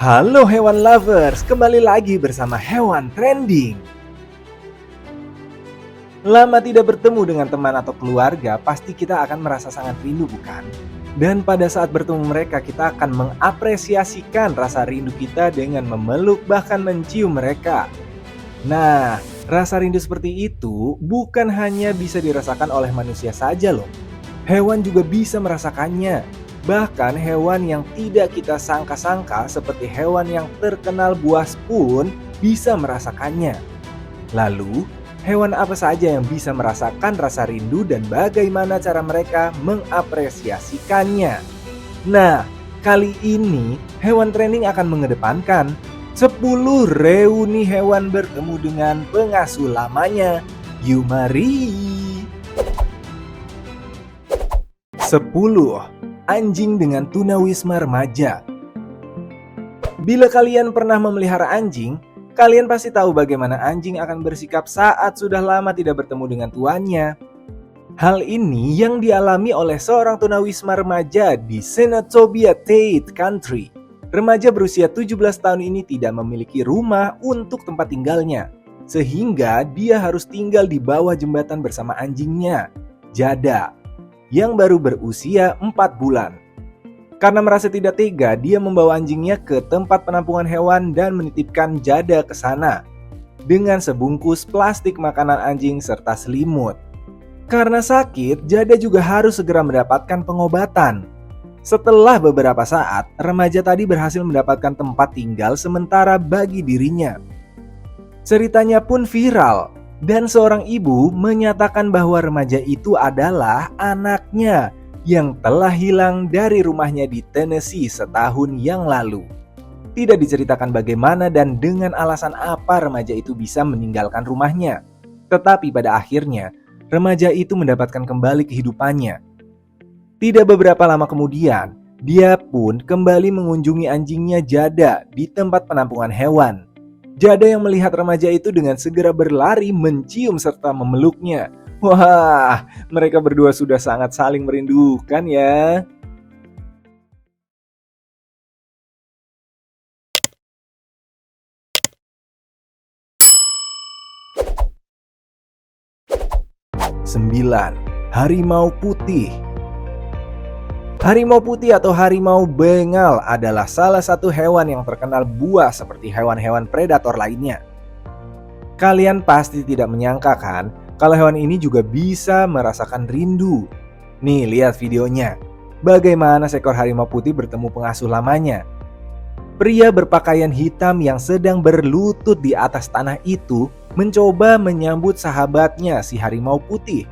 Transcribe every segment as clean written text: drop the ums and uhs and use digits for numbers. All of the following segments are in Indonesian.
Halo hewan lovers, kembali lagi bersama Hewan Trending. Lama tidak bertemu dengan teman atau keluarga, pasti kita akan merasa sangat rindu, bukan? Dan pada saat bertemu mereka, kita akan mengapresiasikan rasa rindu kita dengan memeluk bahkan mencium mereka. Nah, rasa rindu seperti itu bukan hanya bisa dirasakan oleh manusia saja loh. Hewan juga bisa merasakannya. Bahkan hewan yang tidak kita sangka-sangka seperti hewan yang terkenal buas pun bisa merasakannya. Lalu, hewan apa saja yang bisa merasakan rasa rindu dan bagaimana cara mereka mengapresiasikannya? Nah, kali ini Hewan Trending akan mengedepankan 10 reuni hewan bertemu dengan pengasuh lamanya. Yuk mari! 10. Anjing dengan tunawisma remaja. Bila kalian pernah memelihara anjing, kalian pasti tahu bagaimana anjing akan bersikap saat sudah lama tidak bertemu dengan tuannya. Hal ini yang dialami oleh seorang tunawisma remaja di Senatobia Tate Country. Remaja berusia 17 tahun ini tidak memiliki rumah untuk tempat tinggalnya, sehingga dia harus tinggal di bawah jembatan bersama anjingnya, Jada, yang baru berusia 4 bulan. Karena merasa tidak tega, dia membawa anjingnya ke tempat penampungan hewan dan menitipkan Jada ke sana dengan sebungkus plastik makanan anjing serta selimut. Karena sakit, Jada juga harus segera mendapatkan pengobatan. Setelah beberapa saat, remaja tadi berhasil mendapatkan tempat tinggal sementara bagi dirinya. Ceritanya pun viral. Dan seorang ibu menyatakan bahwa remaja itu adalah anaknya yang telah hilang dari rumahnya di Tennessee setahun yang lalu. Tidak diceritakan bagaimana dan dengan alasan apa remaja itu bisa meninggalkan rumahnya. Tetapi pada akhirnya, remaja itu mendapatkan kembali kehidupannya. Tidak beberapa lama kemudian, dia pun kembali mengunjungi anjingnya Jada di tempat penampungan hewan. Jada yang melihat remaja itu dengan segera berlari mencium serta memeluknya. Wah, mereka berdua sudah sangat saling merindukan ya. Sembilan, harimau putih. Harimau putih atau harimau Bengal adalah salah satu hewan yang terkenal buas seperti hewan-hewan predator lainnya. Kalian pasti tidak menyangka kan kalau hewan ini juga bisa merasakan rindu. Nih, lihat videonya. Bagaimana seekor harimau putih bertemu pengasuh lamanya. Pria berpakaian hitam yang sedang berlutut di atas tanah itu mencoba menyambut sahabatnya si harimau putih.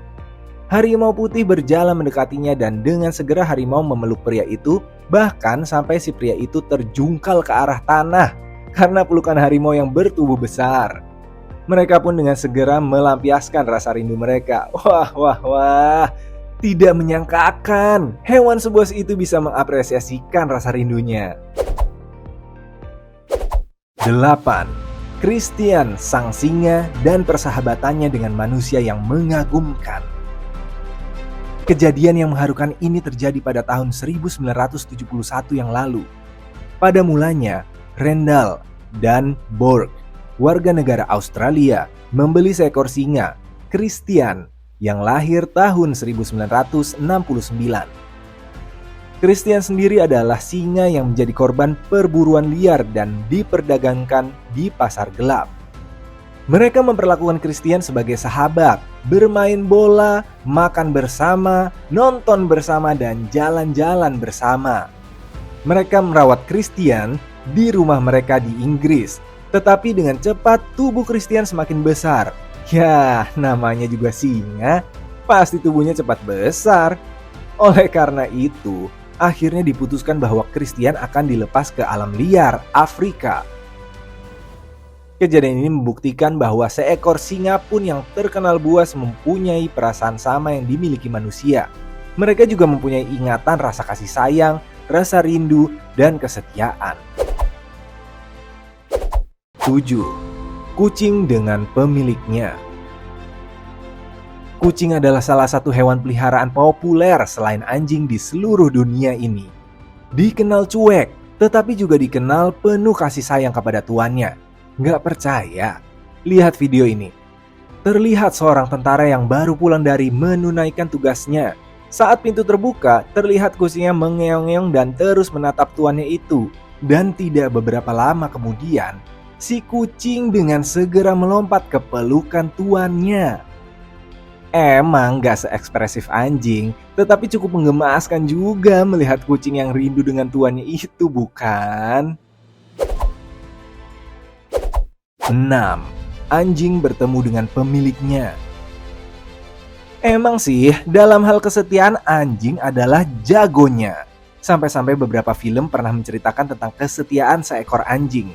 Harimau putih berjalan mendekatinya dan dengan segera harimau memeluk pria itu, bahkan sampai si pria itu terjungkal ke arah tanah karena pelukan harimau yang bertubuh besar. Mereka pun dengan segera melampiaskan rasa rindu mereka. Wah, tidak menyangkakan hewan sebuas itu bisa mengapresiasikan rasa rindunya. 8. Christian, sang singa dan persahabatannya dengan manusia yang mengagumkan. Kejadian yang mengharukan ini terjadi pada tahun 1971 yang lalu. Pada mulanya, Randall dan Borg, warga negara Australia, membeli seekor singa, Christian, yang lahir tahun 1969. Christian sendiri adalah singa yang menjadi korban perburuan liar dan diperdagangkan di pasar gelap. Mereka memperlakukan Christian sebagai sahabat, bermain bola, makan bersama, nonton bersama, dan jalan-jalan bersama. Mereka merawat Christian di rumah mereka di Inggris. Tetapi dengan cepat tubuh Christian semakin besar. Ya, namanya juga singa, pasti tubuhnya cepat besar. Oleh karena itu, akhirnya diputuskan bahwa Christian akan dilepas ke alam liar Afrika. Kejadian ini membuktikan bahwa seekor singa pun yang terkenal buas mempunyai perasaan sama yang dimiliki manusia. Mereka juga mempunyai ingatan rasa kasih sayang, rasa rindu, dan kesetiaan. 7. Kucing dengan pemiliknya. Kucing adalah salah satu hewan peliharaan populer selain anjing di seluruh dunia ini. Dikenal cuek, tetapi juga dikenal penuh kasih sayang kepada tuannya. Nggak percaya? Lihat video ini. Terlihat seorang tentara yang baru pulang dari menunaikan tugasnya. Saat pintu terbuka, terlihat kucingnya mengeong-ngeong dan terus menatap tuannya itu. Dan tidak beberapa lama kemudian, si kucing dengan segera melompat ke pelukan tuannya. Emang gak seekspresif anjing, tetapi cukup menggemaskan juga melihat kucing yang rindu dengan tuannya itu, bukan? 6. Anjing bertemu dengan pemiliknya. Emang sih, dalam hal kesetiaan anjing adalah jagonya. Sampai-sampai beberapa film pernah menceritakan tentang kesetiaan seekor anjing.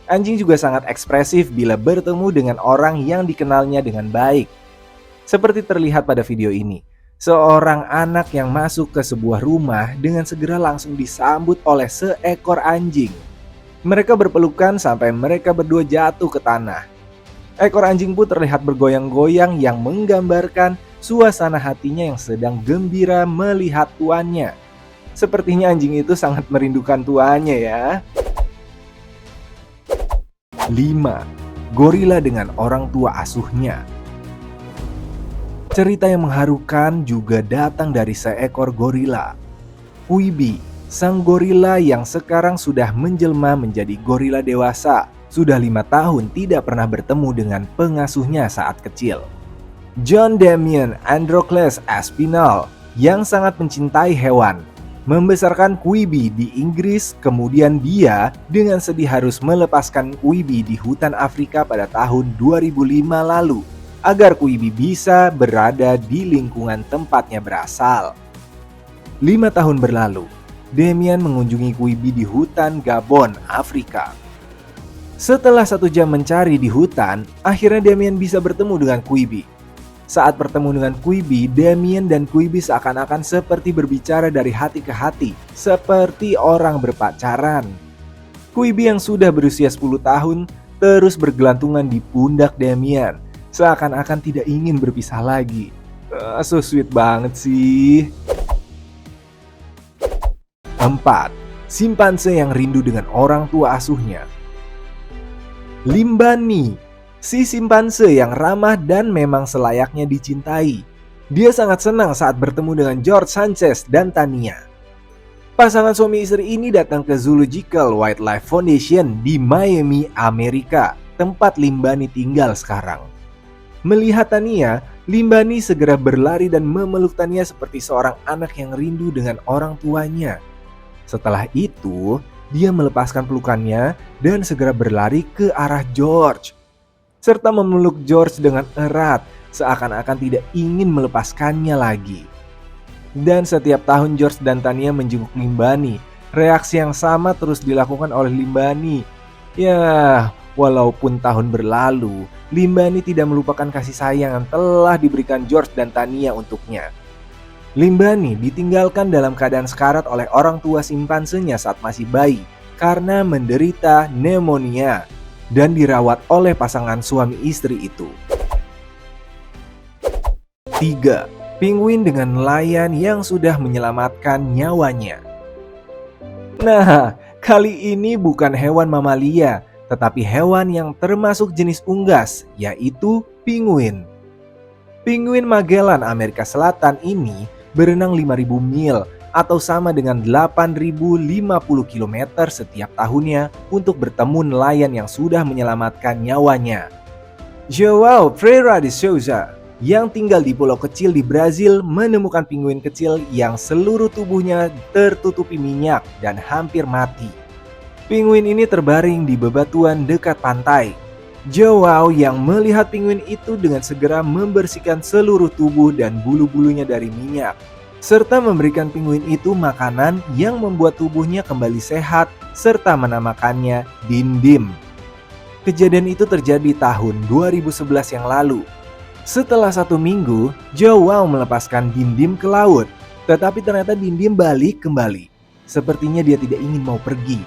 Anjing juga sangat ekspresif bila bertemu dengan orang yang dikenalnya dengan baik. Seperti terlihat pada video ini, seorang anak yang masuk ke sebuah rumah dengan segera langsung disambut oleh seekor anjing. Mereka berpelukan sampai mereka berdua jatuh ke tanah. Ekor anjing pun terlihat bergoyang-goyang yang menggambarkan suasana hatinya yang sedang gembira melihat tuannya. Sepertinya anjing itu sangat merindukan tuannya ya. 5. Gorila dengan orang tua asuhnya. Cerita yang mengharukan juga datang dari seekor gorila. Quibi, sang gorila yang sekarang sudah menjelma menjadi gorila dewasa, sudah 5 tahun tidak pernah bertemu dengan pengasuhnya saat kecil. John Damien Androcles Aspinall yang sangat mencintai hewan, membesarkan Quibi di Inggris, kemudian dia dengan sedih harus melepaskan Quibi di hutan Afrika pada tahun 2005 lalu, agar Quibi bisa berada di lingkungan tempatnya berasal. 5 tahun berlalu, Damien mengunjungi Quibi di hutan Gabon, Afrika. Setelah 1 jam mencari di hutan, akhirnya Damien bisa bertemu dengan Quibi. Saat bertemu dengan Quibi, Damien dan Quibi seakan-akan seperti berbicara dari hati ke hati, seperti orang berpacaran. Quibi yang sudah berusia 10 tahun terus bergelantungan di pundak Damien, seakan-akan tidak ingin berpisah lagi. So sweet banget sih. 4. Simpanse yang rindu dengan orang tua asuhnya. Limbani, si simpanse yang ramah dan memang selayaknya dicintai. Dia sangat senang saat bertemu dengan George Sanchez dan Tania. Pasangan suami istri ini datang ke Zoological Wildlife Foundation di Miami, Amerika, tempat Limbani tinggal sekarang. Melihat Tania, Limbani segera berlari dan memeluk Tania seperti seorang anak yang rindu dengan orang tuanya. Setelah itu, dia melepaskan pelukannya dan segera berlari ke arah George, serta memeluk George dengan erat, seakan-akan tidak ingin melepaskannya lagi. Dan setiap tahun George dan Tania menjenguk Limbani. Reaksi yang sama terus dilakukan oleh Limbani. Ya, walaupun tahun berlalu, Limbani tidak melupakan kasih sayang yang telah diberikan George dan Tania untuknya. Limbani ditinggalkan dalam keadaan sekarat oleh orang tua simpansenya saat masih bayi karena menderita pneumonia dan dirawat oleh pasangan suami istri itu. 3. Penguin dengan nelayan yang sudah menyelamatkan nyawanya. Nah, kali ini bukan hewan mamalia, tetapi hewan yang termasuk jenis unggas, yaitu penguin. Penguin Magellan Amerika Selatan ini berenang 5.000 mil atau sama dengan 8.050 km setiap tahunnya untuk bertemu nelayan yang sudah menyelamatkan nyawanya. João Pereira de Souza yang tinggal di pulau kecil di Brazil menemukan penguin kecil yang seluruh tubuhnya tertutupi minyak dan hampir mati. Penguin ini terbaring di bebatuan dekat pantai. João yang melihat penguin itu dengan segera membersihkan seluruh tubuh dan bulu-bulunya dari minyak, serta memberikan penguin itu makanan yang membuat tubuhnya kembali sehat, serta menamakannya Dindim. Kejadian itu terjadi tahun 2011 yang lalu. Setelah 1 minggu, João melepaskan Dindim ke laut, tetapi ternyata Dindim balik kembali. Sepertinya dia tidak ingin mau pergi.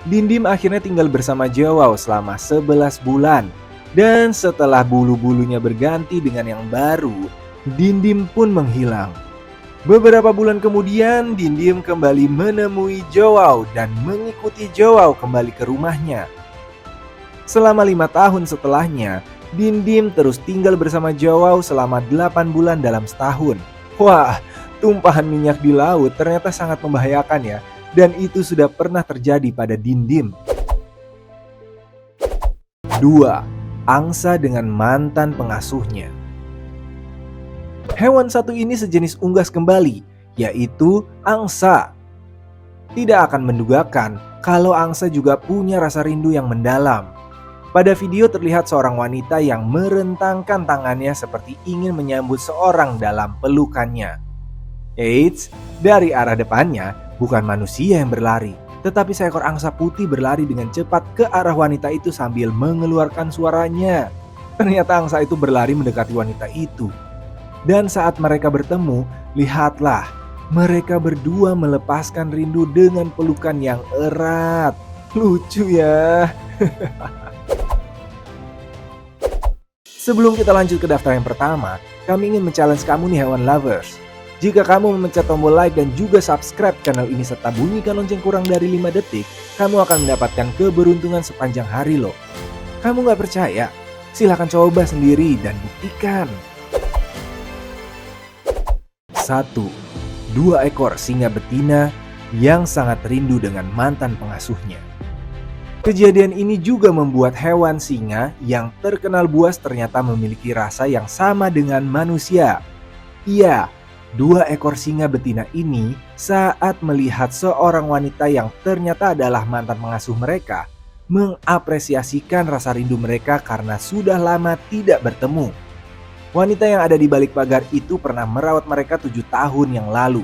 Dindim akhirnya tinggal bersama João selama 11 bulan. Dan setelah bulu-bulunya berganti dengan yang baru, Dindim pun menghilang. Beberapa bulan kemudian, Dindim kembali menemui Joao dan mengikuti Joao kembali ke rumahnya. Selama 5 tahun setelahnya, Dindim terus tinggal bersama Joao selama 8 bulan dalam setahun. Wah, tumpahan minyak di laut ternyata sangat membahayakan ya, dan itu sudah pernah terjadi pada Dindim. 2. Angsa dengan mantan pengasuhnya. Hewan satu ini sejenis unggas kembali, yaitu angsa. Tidak akan mendugakan kalau angsa juga punya rasa rindu yang mendalam. Pada video terlihat seorang wanita yang merentangkan tangannya seperti ingin menyambut seorang dalam pelukannya. Eits, dari arah depannya bukan manusia yang berlari, tetapi seekor angsa putih berlari dengan cepat ke arah wanita itu sambil mengeluarkan suaranya. Ternyata angsa itu berlari mendekati wanita itu. Dan saat mereka bertemu, lihatlah, mereka berdua melepaskan rindu dengan pelukan yang erat. Lucu ya. Sebelum kita lanjut ke daftar yang pertama, kami ingin men-challenge kamu nih hewan lovers. Jika kamu memencet tombol like dan juga subscribe channel ini serta bunyikan lonceng kurang dari 5 detik, kamu akan mendapatkan keberuntungan sepanjang hari loh. Kamu gak percaya? Silahkan coba sendiri dan buktikan. 1. 2 ekor singa betina yang sangat rindu dengan mantan pengasuhnya. Kejadian ini juga membuat hewan singa yang terkenal buas ternyata memiliki rasa yang sama dengan manusia. Iya, 2 ekor singa betina ini saat melihat seorang wanita yang ternyata adalah mantan pengasuh mereka, mengapresiasikan rasa rindu mereka karena sudah lama tidak bertemu. Wanita yang ada di balik pagar itu pernah merawat mereka 7 tahun yang lalu.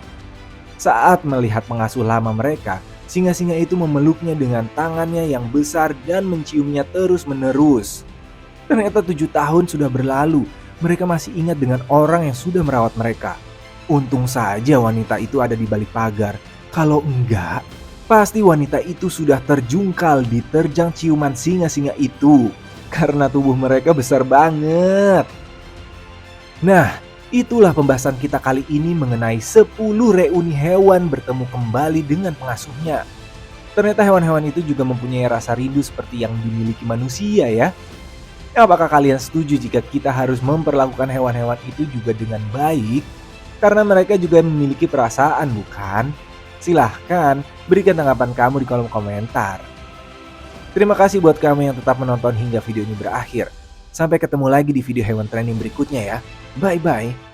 Saat melihat pengasuh lama mereka, singa-singa itu memeluknya dengan tangannya yang besar dan menciumnya terus-menerus. Ternyata 7 tahun sudah berlalu, mereka masih ingat dengan orang yang sudah merawat mereka. Untung saja wanita itu ada di balik pagar. Kalau enggak, pasti wanita itu sudah terjungkal diterjang ciuman singa-singa itu. Karena tubuh mereka besar banget. Nah, itulah pembahasan kita kali ini mengenai 10 reuni hewan bertemu kembali dengan pengasuhnya. Ternyata hewan-hewan itu juga mempunyai rasa rindu seperti yang dimiliki manusia ya. Apakah kalian setuju jika kita harus memperlakukan hewan-hewan itu juga dengan baik? Karena mereka juga memiliki perasaan, bukan? Silahkan berikan tanggapan kamu di kolom komentar. Terima kasih buat kamu yang tetap menonton hingga video ini berakhir. Sampai ketemu lagi di video hewan trending berikutnya ya. Bye-bye.